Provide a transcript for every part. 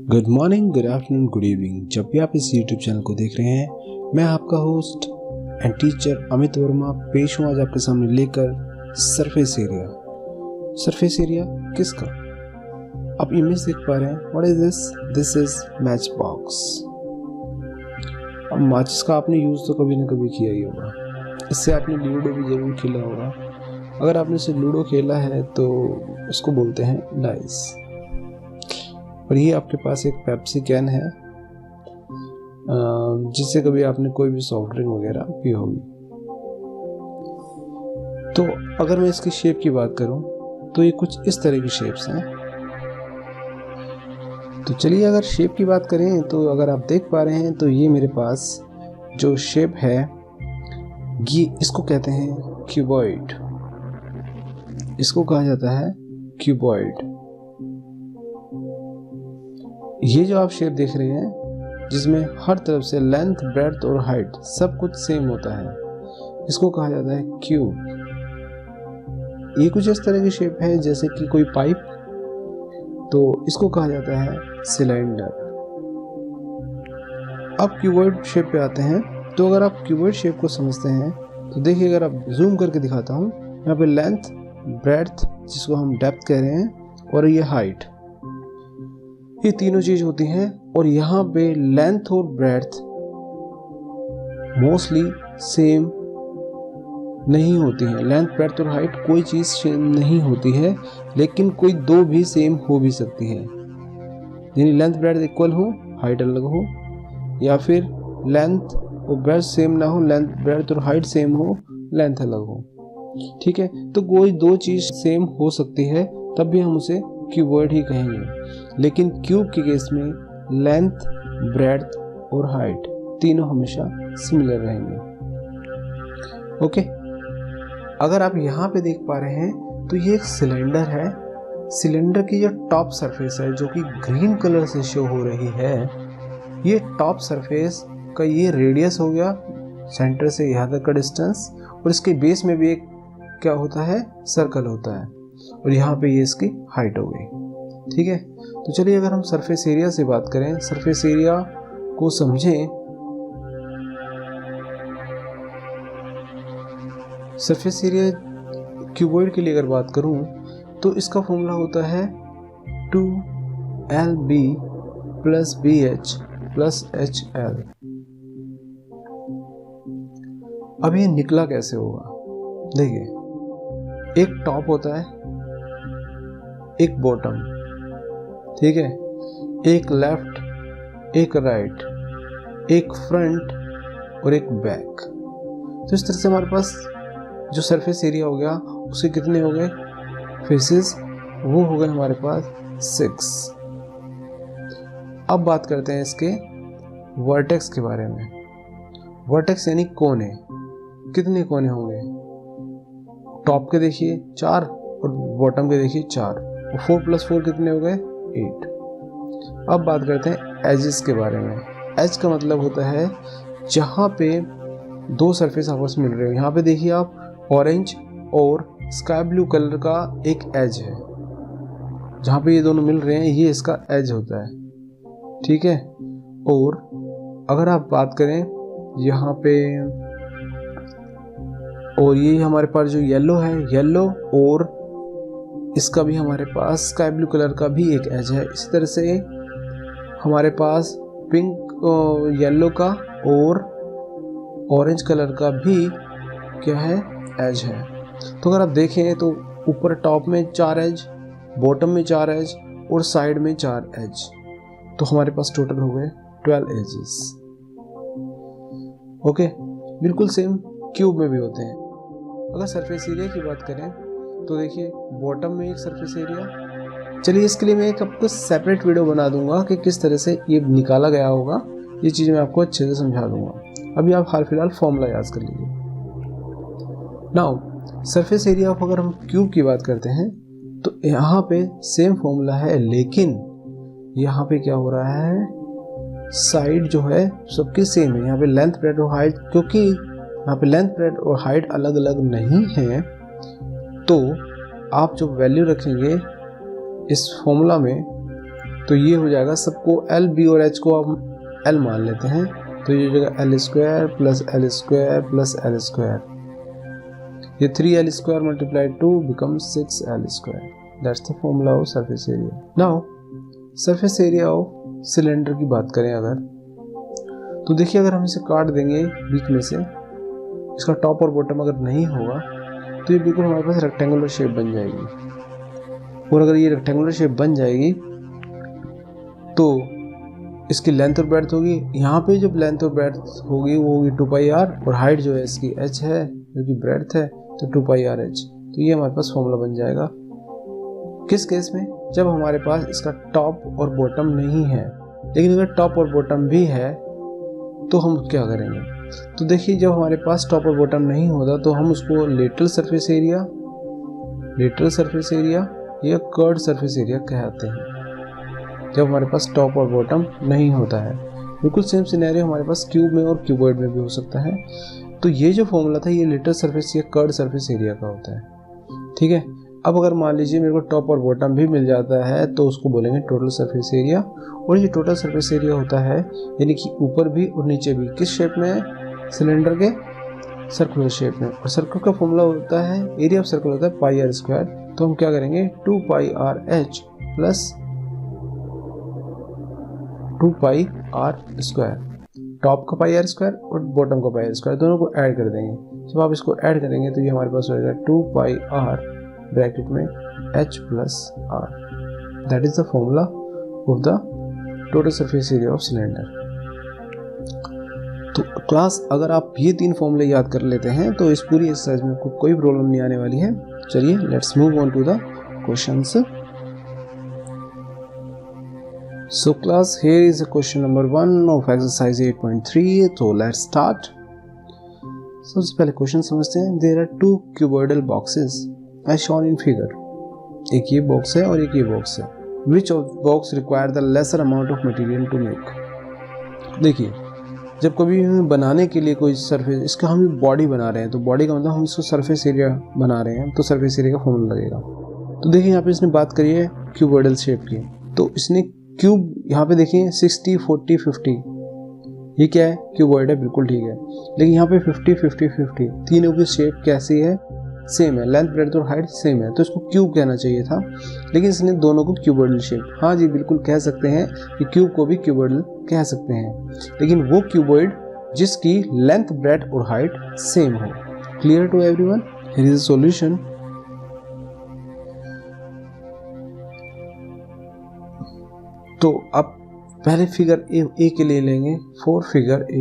Good morning, good afternoon, good evening. जब भी आप इस यूट्यूब चैनल को देख रहे हैं, मैं आपका host and teacher Amit Verma पेश हूँ आज आपके सामने लेकर सरफेस एरिया। सरफेस एरिया किसका? आप इमेज देख पा रहे हैं। What is this? This is match box. अब माचिस का आपने यूज़ तो कभी ना कभी किया ही होगा। इससे आपने लूडो भी जरूर खेला होगा। अगर आपने इसे लूडो खेला है तो उसको बोलते हैं डाइस। और ये आपके पास एक पेप्सी कैन है जिससे कभी आपने कोई भी सॉफ्ट ड्रिंक वगैरह पी होगी। तो अगर मैं इसकी शेप की बात करूं तो ये कुछ इस तरह की शेप्स हैं। तो चलिए अगर शेप की बात करें तो अगर आप देख पा रहे हैं तो ये मेरे पास जो शेप है ये इसको कहते हैं क्यूबॉइड। इसको कहा जाता है क्यूबॉइड। ये जो आप शेप देख रहे हैं जिसमें हर तरफ से लेंथ, ब्रेड्थ और हाइट सब कुछ सेम होता है, इसको कहा जाता है क्यूब। ये कुछ इस तरह की शेप है जैसे कि कोई पाइप, तो इसको कहा जाता है सिलेंडर। अब क्यूबॉइड शेप पे आते हैं। तो अगर आप क्यूबॉइड शेप को समझते हैं तो देखिए, अगर आप जूम करके दिखाता हूँ, यहाँ पे लेंथ, ब्रेड्थ जिसको हम डेप्थ कह रहे हैं, और ये हाइट, ये तीनों चीज होती हैं। और यहाँ पे लेंथ और ब्रेड्थ मोस्टली सेम नहीं होती है। लेंथ, ब्रेड्थ और हाइट कोई चीज सेम नहीं होती है, लेकिन कोई दो भी सेम हो भी सकती है। यानी लेंथ ब्रेड्थ इक्वल हो, हाइट अलग हो, या फिर लेंथ और ब्रेड्थ सेम ना हो, लेंथ ब्रेड्थ और हाइट सेम हो, लेंथ अलग हो। ठीक है, तो कोई दो चीज सेम हो सकती है, तब भी हम उसे क्यूबॉइड ही कहेंगे। लेकिन क्यूब के केस में लेंथ, ब्रेड्थ और हाइट तीनों हमेशा सिमिलर रहेंगे। ओके, अगर आप यहाँ पे देख पा रहे हैं तो ये एक सिलेंडर है। सिलेंडर की जो टॉप सरफेस है जो कि ग्रीन कलर से शो हो रही है, ये टॉप सरफेस का ये रेडियस हो गया, सेंटर से यहाँ तक का डिस्टेंस। और इसके बेस में भी एक क्या होता है, सर्कल होता है, और यहाँ पे ये इसकी हाइट हो गई। ठीक है, तो चलिए अगर हम सरफेस एरिया से बात करें, सरफेस एरिया को समझें। सरफेस एरिया क्यूबॉइड के लिए अगर बात करूं तो इसका फॉर्मूला होता है 2LB + BH + HL। अब ये निकला कैसे होगा? देखिए, एक टॉप होता है, एक बॉटम, ठीक है, एक लेफ्ट, एक राइट, एक फ्रंट और एक बैक। तो इस तरह से हमारे पास जो सरफेस एरिया हो गया उसके कितने हो गए फेसेस? वो हो गए हमारे पास 6। अब बात करते हैं इसके वर्टेक्स के बारे में। वर्टेक्स यानी कोने। कितने कोने होंगे? टॉप के देखिए 4 और बॉटम के देखिए 4, और 4 + 4 कितने हो गए? 8। अब बात करते हैं एजेस के बारे में। एज का मतलब होता है जहाँ पे दो सरफेस आपस में मिल रहे हो। यहाँ पे देखिए आप ऑरेंज और स्काई ब्लू कलर का एक एज है, जहाँ पे ये दोनों मिल रहे हैं, ये इसका एज होता है। ठीक है, और अगर आप बात करें यहाँ पे, और ये हमारे पास जो येलो है, येलो और इसका भी हमारे पास स्काई ब्लू कलर का भी एक एज है। इसी तरह से हमारे पास पिंक, येलो का और ऑरेंज कलर का भी क्या है, एज है। तो अगर आप देखें तो ऊपर टॉप में 4 एज, बॉटम में 4 एज और साइड में 4 एज, तो हमारे पास टोटल हो गए 12 एजेस। ओके, बिल्कुल सेम क्यूब में भी होते हैं। अगर सरफेस एरिया की बात करें तो देखिए, बॉटम में एक सरफेस एरिया। चलिए इसके लिए मैं एक आपको सेपरेट वीडियो बना दूंगा कि किस तरह से ये निकाला गया होगा। ये चीज़ मैं आपको अच्छे से समझा दूंगा। अभी आप हाल फिलहाल फॉर्मूला याद कर लीजिए। नाउ सरफेस एरिया ऑफ, अगर हम क्यूब की बात करते हैं तो यहाँ पे सेम फॉर्मूला है, लेकिन यहाँ पे क्या हो रहा है, साइड जो है सबकी सेम है। यहाँ पे लेंथ, ब्रेड्थ और हाइट, क्योंकि यहाँ पे लेंथ, ब्रेड्थ और हाइट अलग अलग नहीं है, तो आप जो वैल्यू रखेंगे इस फॉर्मूला में तो ये हो जाएगा, सबको एल बी और एच को हम एल मान लेते हैं, तो ये हो जाएगा L square plus L square plus L square, ये 3l square multiply 2 becomes 6l square. That's the formula of surface area. Now surface area of cylinder की बात करें अगर, तो देखिए अगर हम इसे काट देंगे बीच में से, इसका टॉप और बॉटम अगर नहीं होगा तो ये बिल्कुल हमारे पास रेक्टेंगुलर शेप बन जाएगी। और अगर ये रेक्टेंगुलर शेप बन जाएगी तो इसकी लेंथ और ब्रेड्थ होगी, यहाँ पे जो लेंथ और ब्रेड्थ होगी वो होगी 2πr, और हाइट जो है इसकी h है जो कि ब्रेड्थ है, तो 2πrh। तो ये हमारे पास फॉर्मूला बन जाएगा। किस केस में? जब हमारे पास इसका टॉप और बॉटम नहीं है। लेकिन अगर टॉप और बॉटम भी है तो हम क्या करेंगे? तो देखिए जब हमारे पास टॉप और बॉटम नहीं होता तो हम उसको लेटरल सरफेस एरिया या कर्व्ड सरफेस एरिया कहते हैं, जब हमारे पास टॉप और बॉटम नहीं होता है। बिल्कुल सेम सिनेरियो हमारे पास क्यूब में और क्यूबॉइड में भी हो सकता है। तो ये जो फॉर्मूला था ये लेटरल सरफेस या कर्व्ड सरफेस एरिया का होता है, ठीक है। अब अगर मान लीजिए मेरे को टॉप और बॉटम भी मिल जाता है तो उसको बोलेंगे टोटल सरफेस एरिया। और ये टोटल सरफेस एरिया होता है यानी कि ऊपर भी और नीचे भी, किस शेप में? सिलेंडर के सर्कुलर शेप में। और सर्कल का फॉर्मूला होता है, एरिया ऑफ सर्कल होता है पाई आर स्क्वायर। तो हम क्या करेंगे 2πrh plus 2πr square, top का पाई आर स्क्वायर और बॉटम का पाई आर स्क्वायर, दोनों को ऐड कर देंगे। जब आप इसको ऐड करेंगे तो ये हमारे पास हो जाएगा 2πr ब्रैकेट में h plus r। That is the formula of the total surface area of cylinder. तो क्लास अगर आप ये 3 फॉर्मूले याद कर लेते हैं तो इस पूरी एक्सरसाइज में कोई प्रॉब्लम नहीं आने वाली है। चलिए let's move on to the questions. So class, here is a question number 1 of exercise 8.3. So let's start. सबसे पहले क्वेश्चन समझते हैं। There are 2 cuboidal boxes as shown in figure. एक ये बॉक्स है और एक ये बॉक्स है। Which of box require the lesser amount of material to make? देखिए जब कभी हमें बनाने के लिए कोई सरफेस, इसका हम बॉडी बना रहे हैं तो बॉडी का मतलब हम इसको सरफेस एरिया बना रहे हैं तो सरफेस एरिया का फॉर्मूला लगेगा। तो देखिए यहाँ पे इसने बात करी है क्यूबॉइडल शेप की, तो इसने क्यूब यहाँ पे देखिए 60 40 50, ये क्या है? क्यूबॉइड है, बिल्कुल ठीक है। लेकिन यहाँ पे 50 50 50 तीनों की शेप कैसी है? सेम है, लेंथ ब्रेड्थ और हाइट सेम है, तो इसको क्यूब कहना चाहिए था। लेकिन इसने दोनों को क्यूबॉइडल शेप, हाँ जी बिल्कुल कह सकते हैं कि क्यूब को भी क्यूबॉइडल कह सकते हैं, लेकिन वो क्यूबॉइड जिसकी लेंथ ब्रेड्थ और हाइट सेम हो। Clear to everyone? Here is the solution. तो अब पहले फिगर ए के लिए लेंगे, फॉर फिगर ए।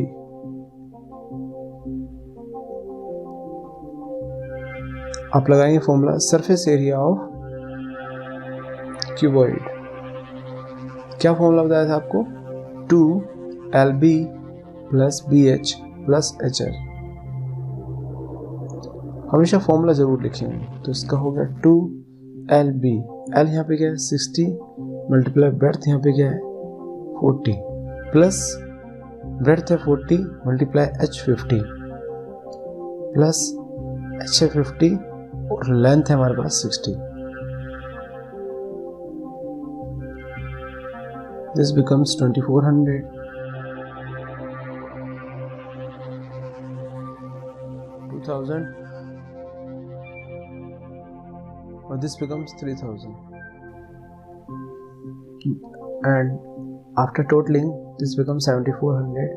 आप लगाएंगे formula surface area of cuboid. क्या फॉर्मूला बताया था आपको? 2lb plus bh plus hl। हमेशा फॉर्मूला जरूर लिखेंगे। तो इसका हो गया 2lb, l यहाँ पे क्या है 60 मल्टीप्लाई ब्रेड्थ यहाँ पे क्या है 40 प्लस ब्रेड्थ है 40 मल्टीप्लाई h 50 प्लस h है 50 और लेंथ है हमारे पास 60। दिस बिकम्स 2400 2000 और this becomes 3000 and after totaling this becomes 7400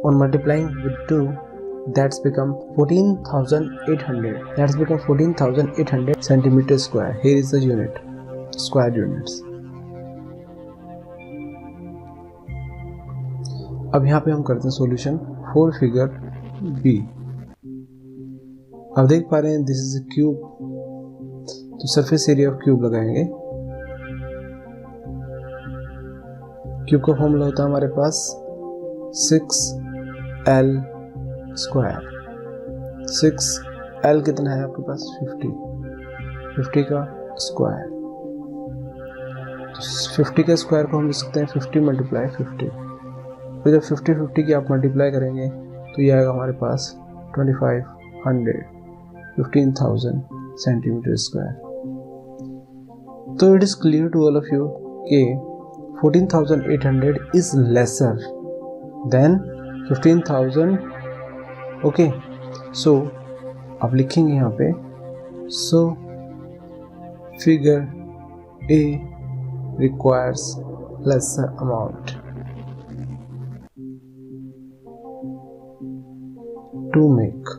on multiplying with 2 that's become 14,800, that's become 14,800 centimeter square. Here is the unit, square units. अब यहाँ पे हम करते हैं सॉल्यूशन फॉर फिगर बी। अब देख पा रहे हैं दिस इज अ क्यूब, तो सरफेस एरिया ऑफ क्यूब लगाएंगे। क्यूब का फॉर्मूला होता है हमारे पास 6l स्क्वायर। 6l कितना है आपके पास 50 का स्क्वायर। 50 का स्क्वायर को हम लिख सकते हैं 50 मल्टीप्लाई 50। तो जब 50 की आप मल्टीप्लाई करेंगे तो ये आएगा हमारे पास 2500 15,000 सेंटीमीटर स्क्वायर। तो it is clear to all of you कि 14,800 is lesser than 15,000. Okay, so आप लिखेंगे यहाँ पे, so figure A requires lesser amount to make.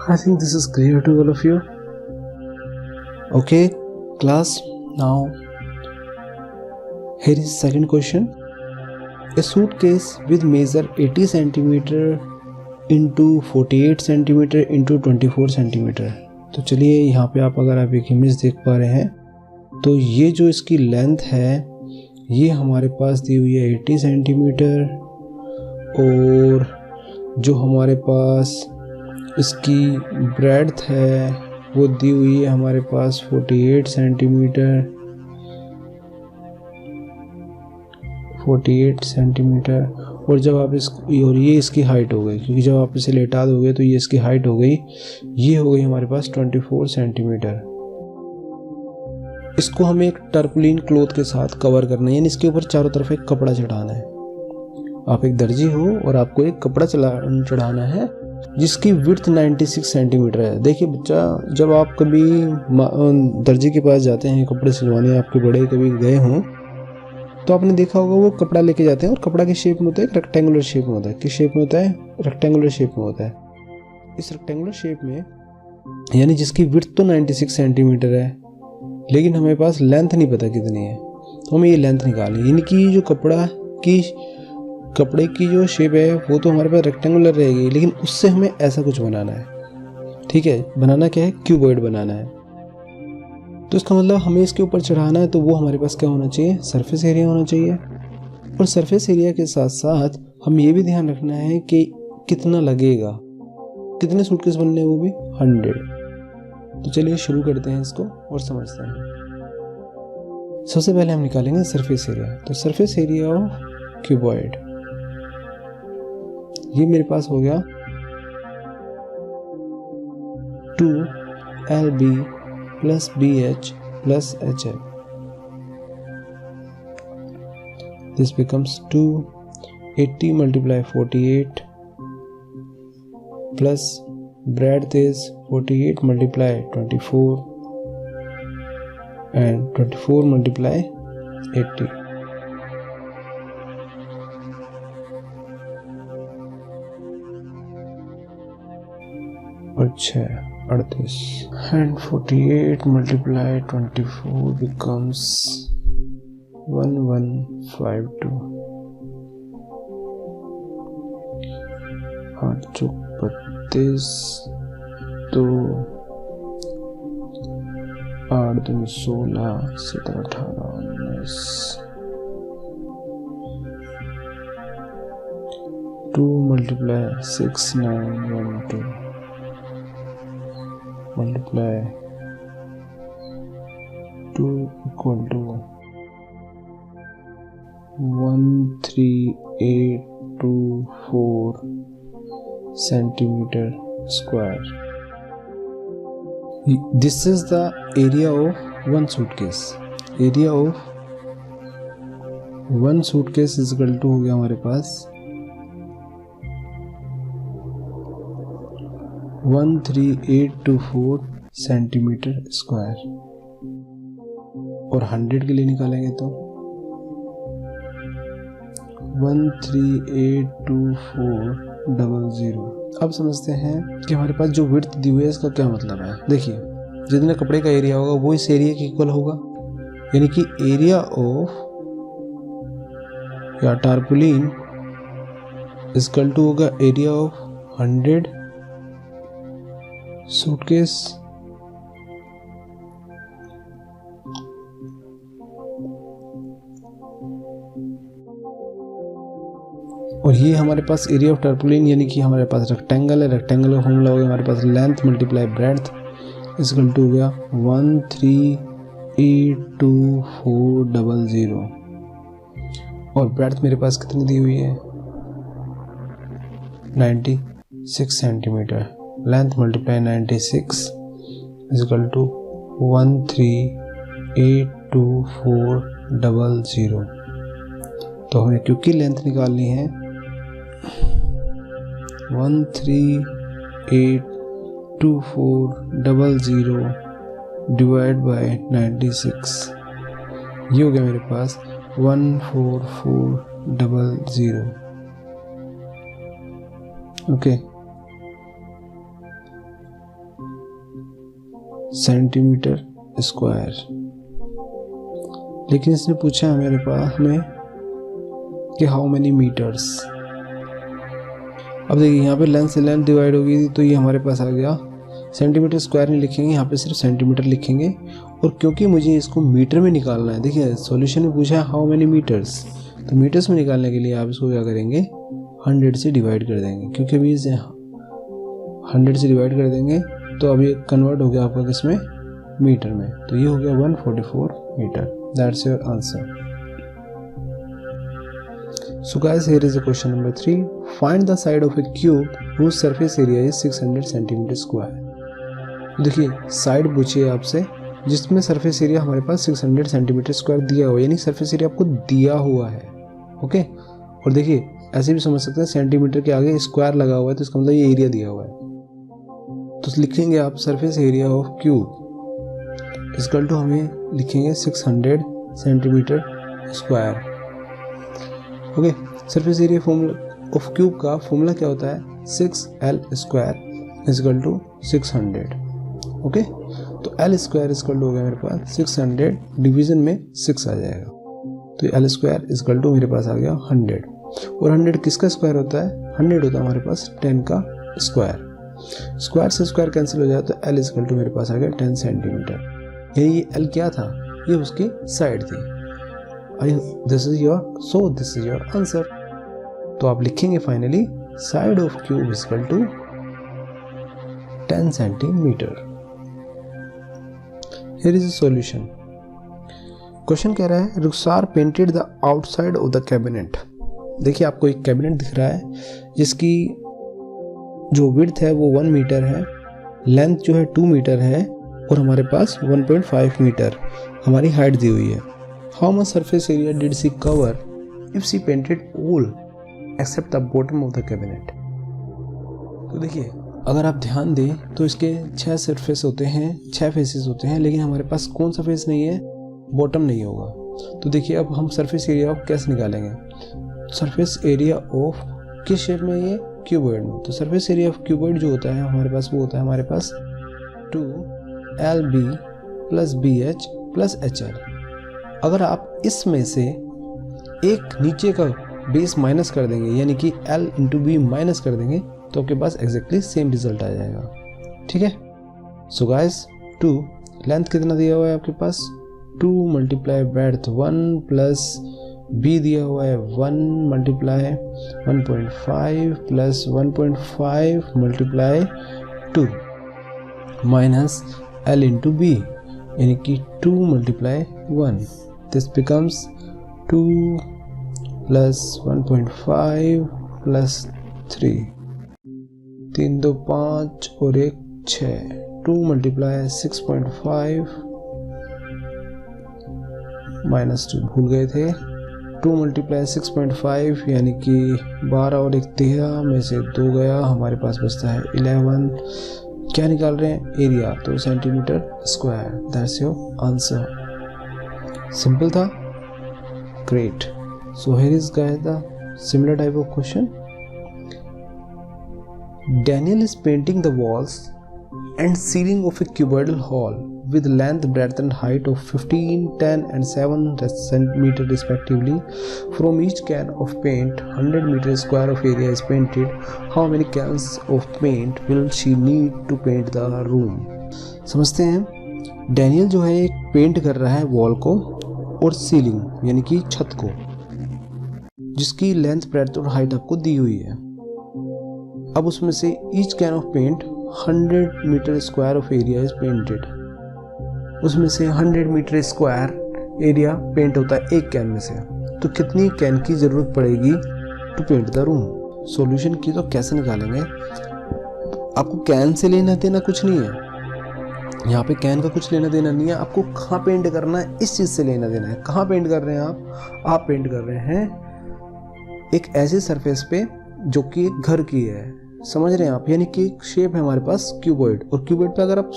I think this is clear to all of you. Okay, class, now here is second question. A suitcase with measure 80 centimeter into 48 centimeter into 24 centimeter. तो चलिए यहाँ पे आप अगर आप एक image देख पा रहे हैं तो ये जो इसकी लेंथ है ये हमारे पास दी हुई है 80 सेंटीमीटर, और जो हमारे पास इसकी ब्रेड्थ है वो दी हुई है हमारे पास 48 सेंटीमीटर, 48 सेंटीमीटर। और जब आप और ये इसकी हाइट हो गई, क्योंकि जब आप इसे लेटा दोगे तो ये इसकी हाइट हो गई, ये हो गई हमारे पास 24 सेंटीमीटर। इसको हमें एक टर्पलिन क्लॉथ के साथ कवर करना है, यानी इसके ऊपर चारों तरफ एक कपड़ा चढ़ाना है। आप एक दर्जी हो और आपको एक कपड़ा चढ़ाना है जिसकी विड्थ 96 सेंटीमीटर है। देखिए बच्चा, जब आप कभी दर्जी के पास जाते हैं कपड़े सिलवाने, आपके बड़े कभी गए हों तो आपने देखा होगा वो कपड़ा लेके जाते हैं और कपड़ा के शेप में होता है, रेक्टेंगुलर शेप में होता है। किस शेप में होता है? रेक्टेंगुलर शेप में होता है। इस रेक्टेंगुलर शेप में यानी जिसकी विड्थ तो 96 सेंटीमीटर है लेकिन हमें पास लेंथ नहीं पता कितनी है, तो हमें ये लेंथ निकालनी, यानी कि जो कपड़े की जो शेप है वो तो हमारे पास रेक्टेंगुलर रहेगी, लेकिन उससे हमें ऐसा कुछ बनाना है। ठीक है, बनाना क्या है? क्यूबॉइड बनाना है। तो इसका मतलब हमें इसके ऊपर चढ़ाना है, तो वो हमारे पास क्या होना चाहिए? सरफेस एरिया होना चाहिए। और सरफेस एरिया के साथ साथ हम ये भी ध्यान रखना है कि कितना लगेगा, कितने सूटकेस बनने हैं, वो भी 100। तो चलिए शुरू करते हैं इसको और समझते हैं। सबसे पहले हम निकालेंगे सरफेस एरिया। तो सरफेस एरिया ऑफ क्यूबॉइड, ये मेरे पास हो गया 2LB plus BH plus HL. This becomes 280 multiply 48 plus breadth is 48 multiply 24 and 24 multiply 80. और 38 and 48 multiply 24 becomes 1152। 8 चौक 32, 2 8 दूनी 16, 17 18 19, 2 multiply 6 9 1 2 multiply 2 equal to 13824 centimeter square. This is the area of one suitcase. Area of one suitcase is equal to हो गया हमारे पास 13824 centimetre square. और 100 के लिए निकालेंगे तो 1382400। अब समझते हैं कि हमारे पास जो विड्थ दी हुई है इसका क्या मतलब है। देखिए, जितना कपड़े का एरिया होगा वो इस एरिया के इक्वल होगा, यानी कि एरिया ऑफ या टारपुलिन इक्वल टू होगा एरिया ऑफ 100 सूटकेस और ये हमारे पास एरिया ऑफ टर्पुलिन, यानी कि हमारे पास रेक्टेंगल है। रेक्टेंगल का फॉर्मूला हो गया हमारे पास length multiply breadth equal to हो गया 1382400। और ब्रेड्थ मेरे पास कितनी दी हुई है? 96 centimetre. Length multiply 96 equal to 1382400। तो हमें क्योंकि लेंथ निकालनी है 1382400 डिवाइड बाय 96, ये हो गया मेरे पास 14400। Okay, centimetre square. लेकिन इसने पूछा है मेरे पास हमें कि हाउ मेनी मीटर्स। अब देखिए यहाँ पे लेंथ से लेंथ डिवाइड होगी तो ये हमारे पास आ गया। सेंटीमीटर स्क्वायर नहीं लिखेंगे, यहाँ पे सिर्फ सेंटीमीटर लिखेंगे। और क्योंकि मुझे इसको मीटर में निकालना है, देखिए सॉल्यूशन में पूछा है हाउ मेनी मीटर्स, तो मीटर्स में निकालने के लिए आप इसको क्या करेंगे 100 से डिवाइड कर देंगे। क्योंकि अभी इसे 100 से डिवाइड कर देंगे तो अभी कन्वर्ट हो गया आपका किसमें, मीटर में। तो ये हो गया 144 metre. That's your answer. So guys, here is a question number 3. Find the side of a cube whose surface area is 600 centimeter square. देखिए साइड पूछी है आपसे जिसमें सरफेस एरिया हमारे पास 600 सेंटीमीटर स्क्वायर दिया हुआ है, यानी सरफेस एरिया आपको दिया हुआ है। ओके, और देखिए ऐसे भी समझ सकते हैं सेंटीमीटर के आगे स्क्वायर लगा हुआ है तो इसका मतलब ये एरिया दिया हुआ है। तो लिखेंगे आप surface area of cube equal to हमें लिखेंगे 600 centimetre square. Okay, surface area formula of cube का फॉर्मूला क्या होता है 6L square equal to 600। Okay, तो L स्क्वायर इक्वल टू हो गया मेरे पास 600 डिवीजन में 6 आ जाएगा, तो L स्क्वायर इक्वल टू मेरे पास आ गया 100। और 100 किसका स्क्वायर होता है, 100 होता है हमारे पास 10 का स्क्वायर। स्क्वायर से स्क्वायर कैंसिल हो जाए तो L इक्वल टू मेरे पास आ गया 10 सेंटीमीटर। ये L क्या था, ये उसकी साइड थी। This is your answer. तो आप लिखेंगे finally side of cube equal to 10 centimetre. Here is a solution. Question कह रहा है Rukhsar painted the outside of the cabinet. देखिए आपको एक कैबिनेट दिख रहा है जिसकी जो विड्थ है वो 1 मीटर है, लेंथ जो है 2 मीटर है और हमारे पास 1.5 मीटर हमारी हाइट दी हुई है। How much surface area did she cover if she painted all except the bottom of the cabinet. तो देखिए अगर आप ध्यान दें तो इसके 6 सरफेस होते हैं, 6 फेसेस होते हैं, लेकिन हमारे पास कौन सा फेस नहीं है, बॉटम नहीं होगा। तो देखिए अब हम सरफेस एरिया ऑफ कैसे निकालेंगे, सरफेस एरिया ऑफ किस शेप में, ये क्यूबॉइड में। तो सरफेस एरिया ऑफ क्यूबॉइड जो होता है हमारे पास वो होता है हमारे पास 2LB + BH + HL। अगर आप इसमें से एक नीचे का बेस माइनस कर देंगे यानी कि L × B माइनस कर देंगे तो आपके पास एग्जैक्टली सेम रिजल्ट आ जाएगा। ठीक है, सो गाइस 2 लेंथ कितना दिया हुआ है आपके पास 2 × ब्रेड्थ 1 + B दिया हुआ है 1 × 1.5 + 1.5 × 2 माइनस L × B यानी कि 2 × 1। दिस बिकम्स 2 + 1.5 + 3, 3 2 5 और 1 6, 2 × 6.5 - 2 भूल गए थे, 2 × 6.5 यानी कि 12 और 1 13 में से 2 गया, हमारे पास बचता है 11। क्या निकाल रहे हैं, एरिया, तो centimetre square. That's your answer. Simple था, great. So here is guys the similar type of question. Daniel is painting the walls and ceiling of a cuboidal hall with length, breadth and height of 15, 10 and 7 centimeter respectively. From each can of paint 100 meter square of area is painted. How many cans of paint will she need to paint the room? समझते हैं, Daniel जो है एक paint कर रहा है wall को और सीलिंग यानी कि छत को, जिसकी लेंथ, ब्रेड्थ और हाइट आपको दी हुई है। अब उसमें से each can of paint 100 metre square of area is painted. उसमें से 100 मीटर स्क्वायर एरिया पेंट होता है एक कैन में से, तो कितनी कैन की ज़रूरत पड़ेगी to paint the room. Solution की तो कैसे निकालेंगे, आपको कैन से लेना देना कुछ नहीं है, यहाँ पे कैन का कुछ लेना देना नहीं है। आपको कहाँ पेंट करना है इस चीज़ से लेना देना है। कहाँ पेंट कर रहे हैं आप पेंट कर रहे हैं एक ऐसे सरफेस पे जो कि एक घर की है, समझ रहे हैं आप। यानी कि एक शेप है हमारे पास क्यूबॉइड, और क्यूबॉइड पे अगर आप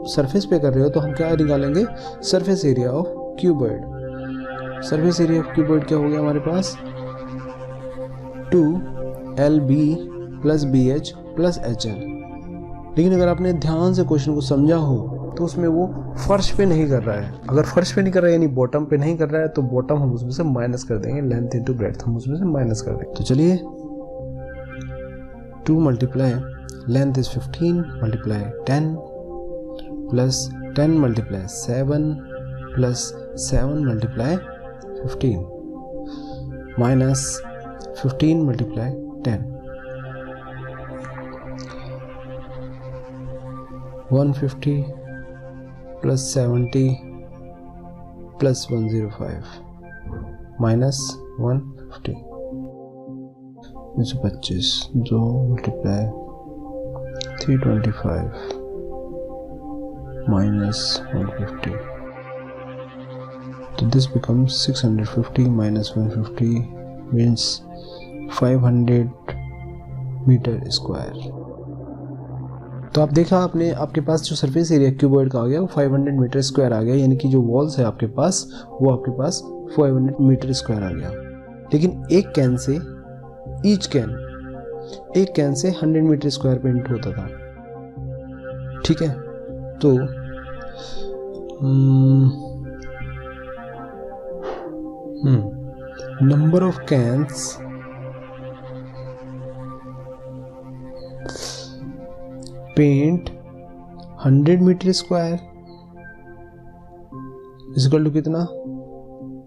सरफेस पे कर रहे हो तो हम क्या निकालेंगे, surface area of cuboid. Surface area of cuboid क्या हो गया हमारे पास, 2LB + BH + HL। लेकिन अगर आपने ध्यान से क्वेश्चन को समझा हो तो उसमें वो फर्श पे नहीं कर रहा है। अगर फर्श पे नहीं कर रहा है यानी बॉटम पे नहीं कर रहा है, तो बॉटम हम उसमें से माइनस कर देंगे, लेंथ इंटू ब्रेड्थ हम उसमें से माइनस कर देंगे। तो चलिए 2 × length is 15 × 10 + 10 × 7 + 7 × 15 minus 15 × 10, 150 + 70 + 105 minus 150, 225, 2 × 325 minus 150. So this becomes 650 minus 150 means 500 metre square. तो आप देखा आपने, आपके पास जो सरफेस एरिया क्यूबॉइड का आ गया वो 500 मीटर स्क्वायर आ गया, यानी कि जो वॉल्स है आपके पास वो आपके पास 500 मीटर स्क्वायर आ गया। लेकिन एक कैन से एक can say 100 metre square paint होता था, ठीक है। तो number of cans paint 100 metre square equal to कितना,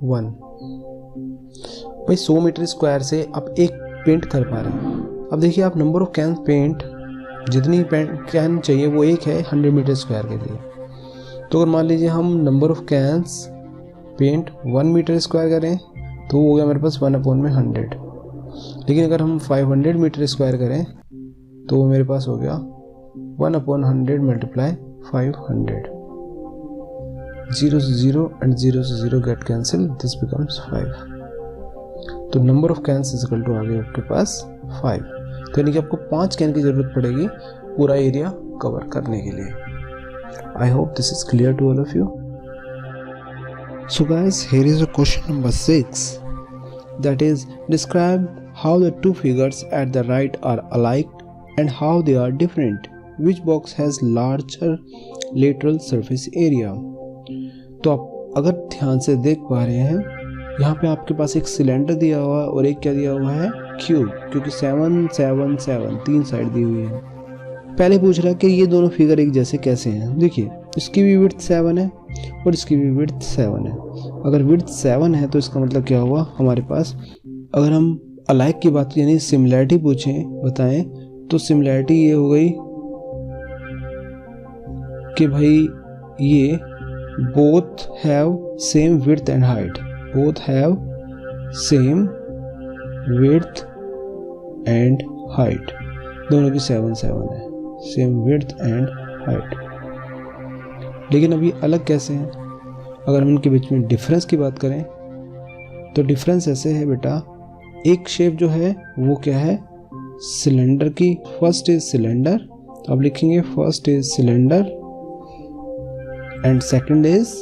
1। भाई 100 मीटर स्क्वायर से आप एक पेंट कर पा रहे हैं। अब देखिए आप नंबर ऑफ कैन पेंट, जितनी कैन चाहिए वो एक है 100 मीटर स्क्वायर के लिए। तो अगर मान लीजिए हम number of cans paint 1 metre square करें तो वो हो गया मेरे पास 1/100। लेकिन अगर हम 500 मीटर स्क्वायर करें तो वो मेरे पास हो गया 1/100 × 500। 0 से 0 and 0 से 0 get cancelled, this becomes 5। तो number of cans equal to आ गया आपके पास 5। तो यानी कि आपको 5 कैन की जरूरत पड़ेगी पूरा एरिया कवर करने के लिए। I hope this is clear to all of you. So guys, here is a question number 6, that is, describe how the two figures at the right are alike and how they are different. Which box has larger lateral surface area? तो आप अगर ध्यान से देख पा रहे हैं, यहाँ पे आपके पास एक सिलेंडर दिया हुआ है और एक क्या दिया हुआ है, क्यूब, क्योंकि 7 7 7 3 साइड दी हुई है। पहले पूछ रहा है कि ये दोनों फिगर एक जैसे कैसे हैं। देखिए इसकी भी विड्थ 7 है और इसकी भी विड्थ 7 है। अगर विड्थ 7 है तो इसका मतलब क्या हुआ हमारे पास, अगर हम अलाइक की बात यानी सिमिलैरिटी पूछें बताएं तो सिमिलैरिटी ये हो गई कि भाई ये both have same width and height, both have same width and height, दोनों की 7 7 है, सेम विड्थ एंड हाइट। लेकिन अभी अलग कैसे हैं, अगर हम इनके बीच में डिफरेंस की बात करें तो डिफरेंस ऐसे है बेटा, एक शेप जो है वो क्या है, सिलेंडर की। फर्स्ट इज सिलेंडर, तो आप लिखेंगे first is cylinder and second is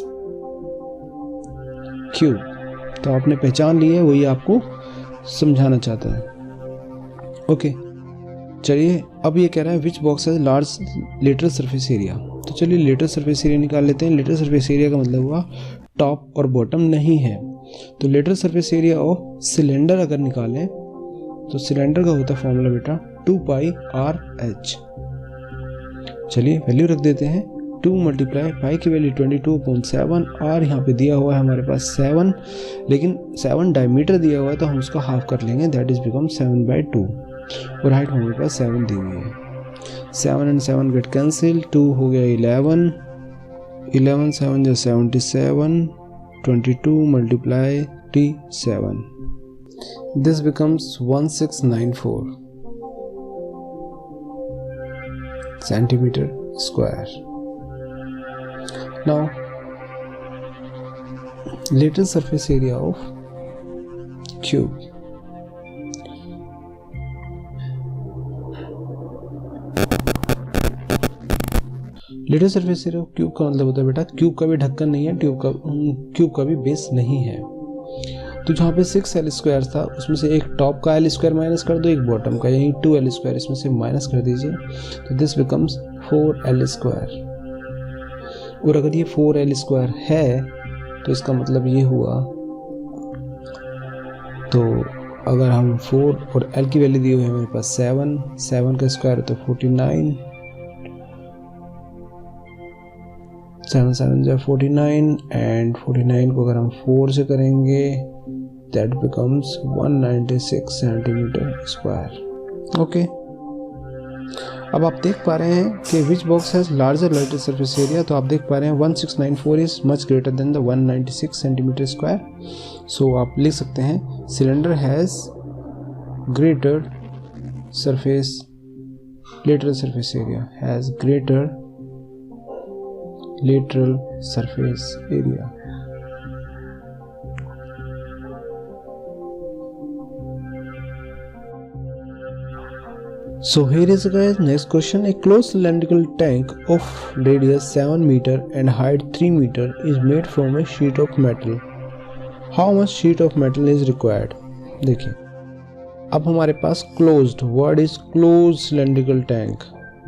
cube. तो आपने पहचान ली है, वही आपको समझाना चाहता है। ओके चलिए, अब ये कह रहा है विच box has large lateral surface area. तो चलिए लेटरल सरफेस एरिया निकाल लेते हैं। लेटरल सरफेस एरिया का मतलब हुआ टॉप और बॉटम नहीं है। तो lateral surface area of cylinder अगर निकालें तो सिलेंडर का होता है फॉर्मूला बेटा 2πRH। चलिए वैल्यू रख देते हैं, 2 × पाई की वैल्यू 22/7, और यहाँ पे दिया हुआ है हमारे पास 7, लेकिन 7 डायमीटर दिया हुआ है तो हम उसका हाफ कर लेंगे, दैट इज बिकम 7/2, और हाइट हमारे पास 7 दी हुई है। 7 and 7 गेट कैंसिल, 2 हो गया 11, 11 7 जो 77, 22 × T7, this becomes 1694। centimeter square. Now lateral surface area of cube. Lateral surface area of cube का मतलब होता है बेटा क्यूब का भी ढक्कन नहीं है, क्यूब का भी बेस नहीं है। तो जहाँ पे 6l स्क्वायर था उसमें से एक टॉप का l स्क्वायर माइनस कर दो, एक बॉटम का, यानी 2l स्क्वायर इसमें से माइनस कर दीजिए, तो दिस बिकम्स 4l स्क्वायर। और अगर ये 4l स्क्वायर है तो इसका मतलब ये हुआ, तो अगर हम 4 और l की वैल्यू दी हुई है हमारे पास 7 का स्क्वायर तो 49, 7 49 एंड 49 को अगर हम 4 से करेंगे that becomes 196 centimetre square. Okay, अब आप देख पा रहे हैं कि which box has larger lighter surface area, तो आप देख पा रहे हैं 1694 is much greater than the 196 centimetre square. So आप लिख सकते हैं cylinder has greater surface lateral surface area, has greater lateral surface area. So here is guys next question. A closed cylindrical tank of radius 7 meter and height 3 meter is made from a sheet of metal. How much sheet of metal is required? देखिए अब हमारे पास closed word is closed cylindrical tank.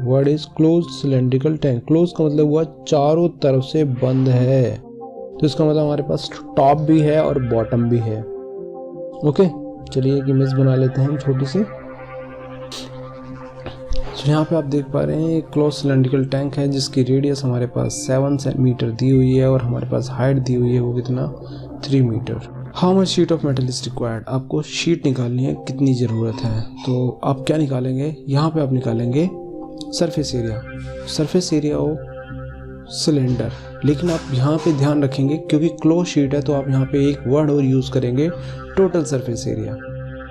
Word is closed cylindrical tank. Closed का मतलब हुआ चारों तरफ से बंद है, तो इसका मतलब हमारे पास टॉप भी है और बॉटम भी है। ओके, चलिए एक इमेज बना लेते हैं हम छोटी सी। तो यहाँ पे आप देख पा रहे हैं एक क्लोज सिलेंड्रिकल टैंक है जिसकी रेडियस हमारे पास 7 मीटर दी हुई है और हमारे पास हाइट दी हुई है वो कितना 3 metre. How much sheet of metal is required, आपको शीट निकालनी है कितनी ज़रूरत है, तो आप क्या निकालेंगे, यहाँ पे आप निकालेंगे surface area, surface area of cylinder. लेकिन आप यहाँ पे ध्यान रखेंगे क्योंकि क्लोज शीट है तो आप यहाँ पे एक वर्ड और यूज़ करेंगे टोटल सरफेस एरिया।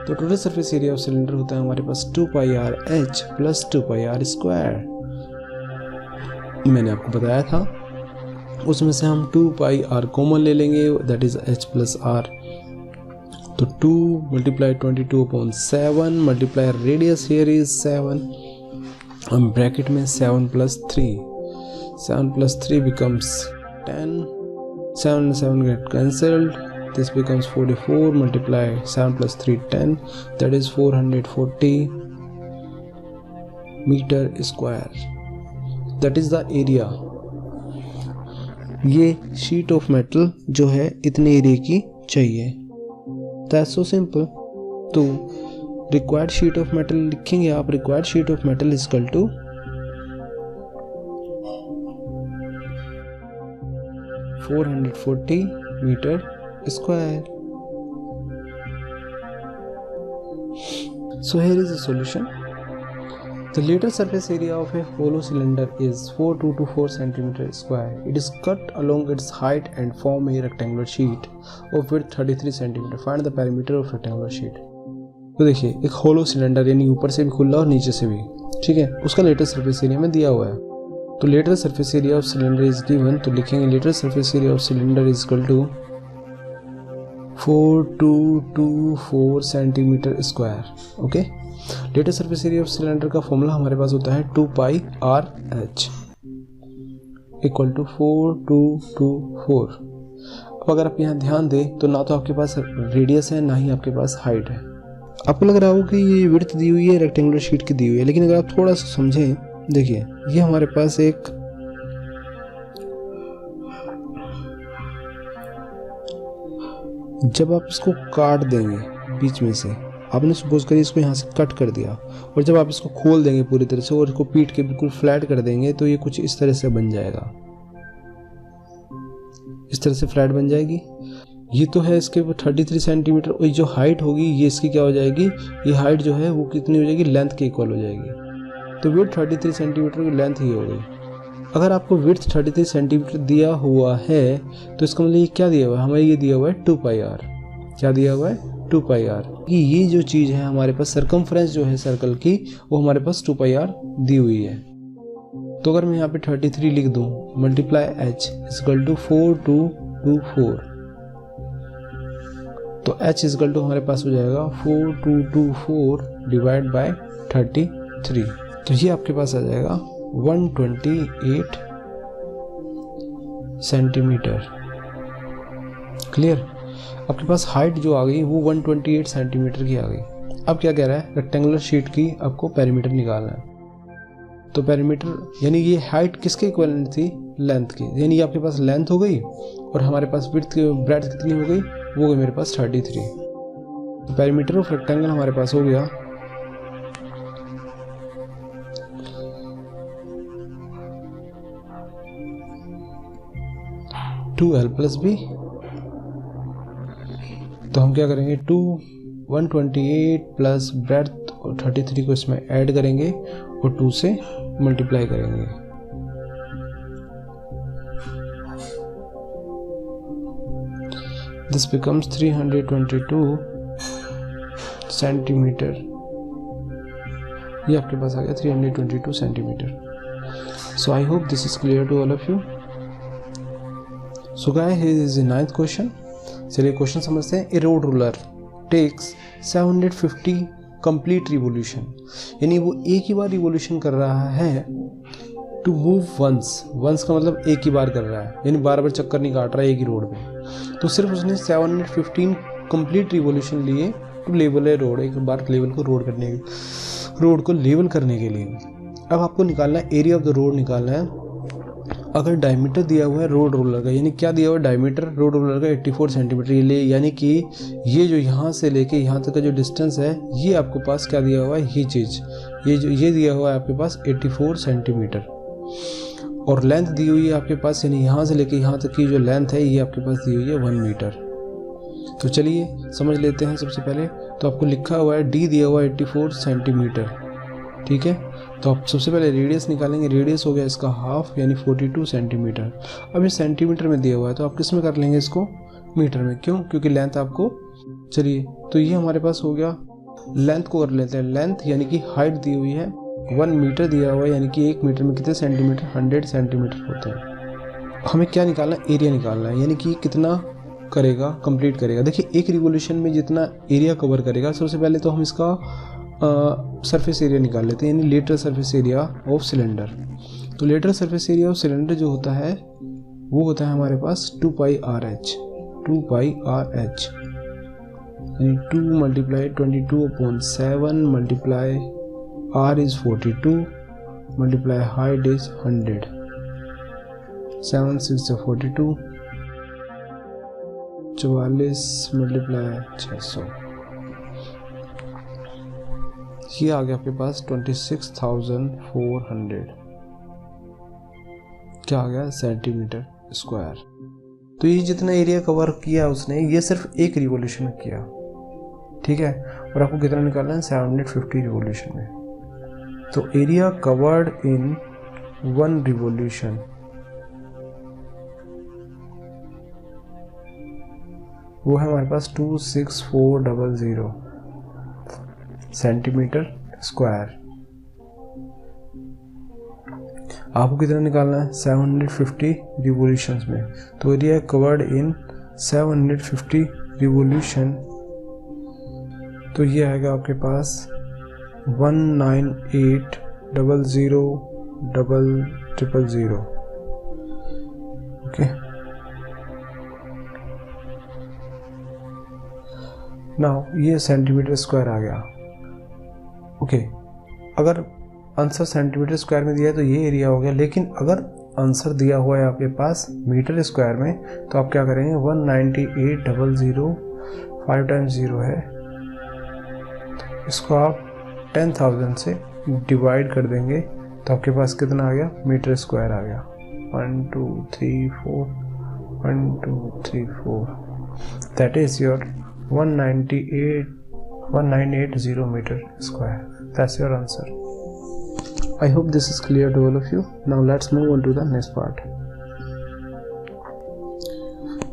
तो total surface area of cylinder होता है हमारे पास 2πr/h प्लस 2πr स्क्वायर। मैंने आपको बताया था उसमें से हम 2πr कॉमन ले लेंगे, that is h plus r। तो 2 multiply 22/7 multiply radius here is 7, हम ब्रैकेट में 7 plus 3 becomes 10, 7 and 7 get cancelled, this becomes 44, multiply 7 plus 3 10, that is 440 meter square, that is the area। ये शीट ऑफ मेटल जो है इतने area की चाहिए, that's so simple। तो रिक्वायर्ड शीट ऑफ मेटल लिखेंगे आप, required sheet of metal is equal to 440 metre square। So here is the solution. The lateral surface area of a hollow cylinder is 4224 cm square. It is cut along its height and form a rectangular sheet of width 33 cm. Find the perimeter of rectangular sheet. तो देखिए एक hollow cylinder यानी ऊपर से भी खुला और नीचे से भी, ठीक है, उसका लेटरल सरफेस एरिया में दिया हुआ है। तो lateral surface area of cylinder is given, तो लिखेंगे lateral surface area of cylinder is equal to 4224 centimetre square. Okay, lateral surface area of cylinder का फॉर्मूला हमारे पास होता है 2πr/h इक्वल टू 4224। अब अगर आप यहाँ ध्यान दें तो ना तो आपके पास रेडियस है ना ही आपके पास हाइट है। आपको लग रहा हो कि ये विड्थ दी हुई है रेक्टेंगुलर शीट की दी हुई है, लेकिन अगर आप थोड़ा सा समझें, देखिए ये हमारे पास एक जब आप इसको काट देंगे बीच में से, आपने सपोज करिए इसको यहाँ से कट कर दिया, और जब आप इसको खोल देंगे पूरी तरह से और इसको पीट के बिल्कुल फ्लैट कर देंगे तो ये कुछ इस तरह से बन जाएगा, इस तरह से फ्लैट बन जाएगी। ये तो है इसके 33 सेंटीमीटर, और जो हाइट होगी ये इसकी क्या हो जाएगी, ये हाइट जो है वो कितनी हो जाएगी, लेंथ के इक्वल हो जाएगी। तो विड्थ 33 सेंटीमीटर की लेंथ ही हो गई। अगर आपको विड्थ 33 सेंटीमीटर दिया हुआ है तो इसका मतलब ये क्या दिया हुआ है, हमें ये दिया हुआ है 2πr। क्या दिया हुआ है 2πr। ये जो चीज़ है हमारे पास सरकमफ्रेंस जो है सर्कल की वो हमारे पास 2πr दी हुई है। तो अगर मैं यहाँ पे 33 लिख दूँ, मल्टीप्लाई h इक्वल टू 4224, तो h इक्वल टू हमारे पास हो जाएगा 4224 डिवाइड बाय 33, तो ये आपके पास आ जाएगा 128 सेंटीमीटर। क्लियर? आपके पास हाइट जो आ गई वो 128 सेंटीमीटर की आ गई। अब क्या कह रहा है, रेक्टेंगुलर शीट की आपको पेरीमीटर निकालना है। तो पेरीमीटर यानी ये हाइट किसके इक्विवेलेंट थी, लेंथ की, यानी आपके पास लेंथ हो गई और हमारे पास विड्थ ब्रेड्थ कितनी हो गई, वो हो गई मेरे पास 33। तो पेरीमीटर ऑफ रेक्टेंगल हमारे पास हो गया 2l + b। तो हम क्या करेंगे, 128 प्लस ब्रेड्थ और 33 को इसमें ऐड करेंगे और 2 से मल्टीप्लाई करेंगे। This becomes 322 centimetre. ये आपके पास आ गया 322 centimetre. So I hope this is clear to all of you. So guys, here is the 9th question. चलिए क्वेश्चन समझते हैं। A road roller takes 750 complete revolution, यानी वो एक ही बार रिवोल्यूशन कर रहा है टू मूव वंस का मतलब एक ही बार कर रहा है, यानी बार बार चक्कर नहीं काट रहा है एक ही रोड पे। तो सिर्फ उसने 715 कंप्लीट रिवोल्यूशन लिए टू लेवल है रोड, एक बार लेवल को रोड को लेवल करने के लिए। अब आपको निकालना है एरिया ऑफ द रोड निकालना है। अगर डायमीटर दिया हुआ है रोड रोलर का, यानी क्या दिया हुआ है, डायमीटर रोड रोलर का 84 सेंटीमीटर, ये ले यानी कि ये जो यहाँ से लेके यहाँ तक का जो डिस्टेंस है, ये आपके पास क्या दिया हुआ है, ये चीज़ ये दिया हुआ है आपके पास 84 सेंटीमीटर। और लेंथ दी हुई है आपके पास, यानी यहाँ से लेके यहाँ तक की जो लेंथ है ये आपके पास दी हुई है 1 मीटर। तो चलिए समझ लेते हैं। सबसे पहले तो आपको लिखा हुआ है डी दिया हुआ है 84 सेंटीमीटर, ठीक है। तो आप सबसे पहले रेडियस निकालेंगे, रेडियस हो गया इसका हाफ यानी 42 सेंटीमीटर। अब ये सेंटीमीटर में दिया हुआ है तो आप किस में कर लेंगे इसको, मीटर में, क्यों, क्योंकि लेंथ आपको, चलिए तो ये हमारे पास हो गया। लेंथ को कर लेते हैं, लेंथ यानी कि हाइट दी हुई है 1 मीटर दिया हुआ है, यानी कि 1 मीटर में कितने सेंटीमीटर, 100 सेंटीमीटर होते हैं। हमें क्या निकालना है, एरिया निकालना है, यानी कि कितना करेगा, कंप्लीट करेगा। देखिए एक रिवोल्यूशन में जितना एरिया कवर करेगा, सबसे पहले तो हम इसका सरफेस एरिया निकाल लेते हैं, यानी lateral surface area of cylinder. तो lateral surface area of cylinder जो होता है वो होता है हमारे पास 2πRh, यानी 2 × 22/7 multiply r is 42 multiply height is 100, 7 6 42, 44 multiply 600, ये आ गया आपके पास 26,400 क्या आ गया, सेंटीमीटर स्क्वायर। तो ये जितना एरिया कवर किया उसने, ये सिर्फ एक रिवोल्यूशन में किया, ठीक है। और आपको कितना निकालना है, 750 रिवोल्यूशन में। तो एरिया कवर्ड इन 1 रिवोल्यूशन वो है हमारे पास 26400 सेंटीमीटर स्क्वायर। आपको कितना निकालना है, 750 रिवोल्यूशंस में। तो एरिया कवर्ड इन 750 रिवोल्यूशन, तो ये आएगा आपके पास 198,000,000। ओके, नाउ ये सेंटीमीटर स्क्वायर आ गया। ओके, अगर आंसर सेंटीमीटर स्क्वायर में दिया है तो ये एरिया हो गया, लेकिन अगर आंसर दिया हुआ है आपके पास मीटर स्क्वायर में, तो आप क्या करेंगे, 198,000 5 टाइम्स 0 है, इसको आप 10,000 से डिवाइड कर देंगे तो आपके पास कितना आ गया, मीटर स्क्वायर आ गया। 1 2 3 4 1 2 3 4, that is your 198,000 meter square. That's your answer. I hope this is clear to all of you. Now let's move on to the next part.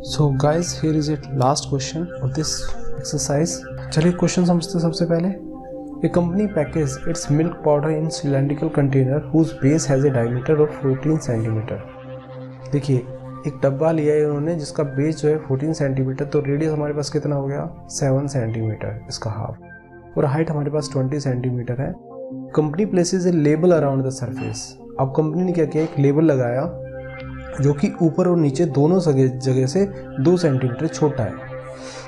So guys, here is it last question of this exercise. चलिए question समझते हैं। सबसे पहले A company packages its milk powder in cylindrical container whose base has a diameter of 14 cm. देखिए एक डब्बा लिया है उन्होंने जिसका बेस जो है 14 सेंटीमीटर, तो रेडियस हमारे पास कितना हो गया 7 सेंटीमीटर इसका हाफ, और हाइट हमारे पास 20 सेंटीमीटर है। Company places A label around the surface. अब कंपनी ने क्या किया, एक लेबल लगाया जो कि ऊपर और नीचे दोनों जगह से 2 सेंटीमीटर छोटा है।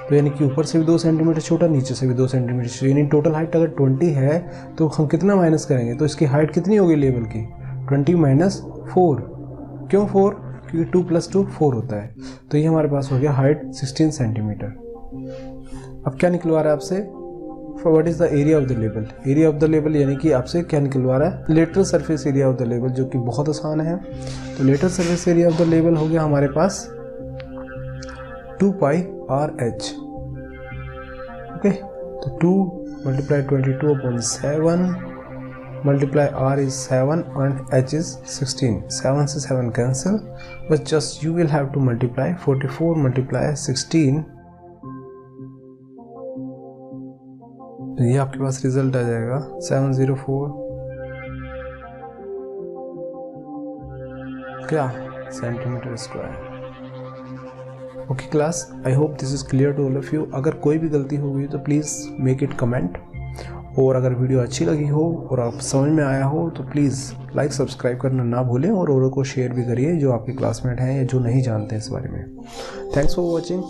तो यानी कि ऊपर से भी 2 सेंटीमीटर छोटा, नीचे से भी 2 सेंटीमीटर छोटा, यानी टोटल हाइट अगर 20 है तो हम कितना माइनस करेंगे, तो इसकी हाइट कितनी होगी लेवल की 20 माइनस 4। क्यों 4? क्योंकि 2 + 2 4 होता है। तो ये हमारे पास हो गया हाइट 16 सेंटीमीटर। अब क्या निकलवा रहा है आपसे, what is the area of the level. Area of the level यानी कि आपसे क्या निकलवा रहा है, lateral surface area of the level, जो कि बहुत आसान है। तो lateral surface area of the level हो गया हमारे पास 2πRh। ओके, तो 2 × 22/7 multiply r is 7 and h is 16. 7 से 7 cancel, but just you will have to multiply 44 × 16। तो ये आपके पास रिजल्ट आ जाएगा 704 क्या centimetre square. Okay class, I hope this is clear to all of you. अगर कोई भी गलती हो गई तो प्लीज़ मेक इट कमेंट, और अगर वीडियो अच्छी लगी हो और आप समझ में आया हो तो प्लीज़ लाइक सब्सक्राइब करना ना भूलें, और औरों को शेयर भी करिए जो आपके क्लासमेट हैं या जो नहीं जानते इस बारे में। Thanks for watching.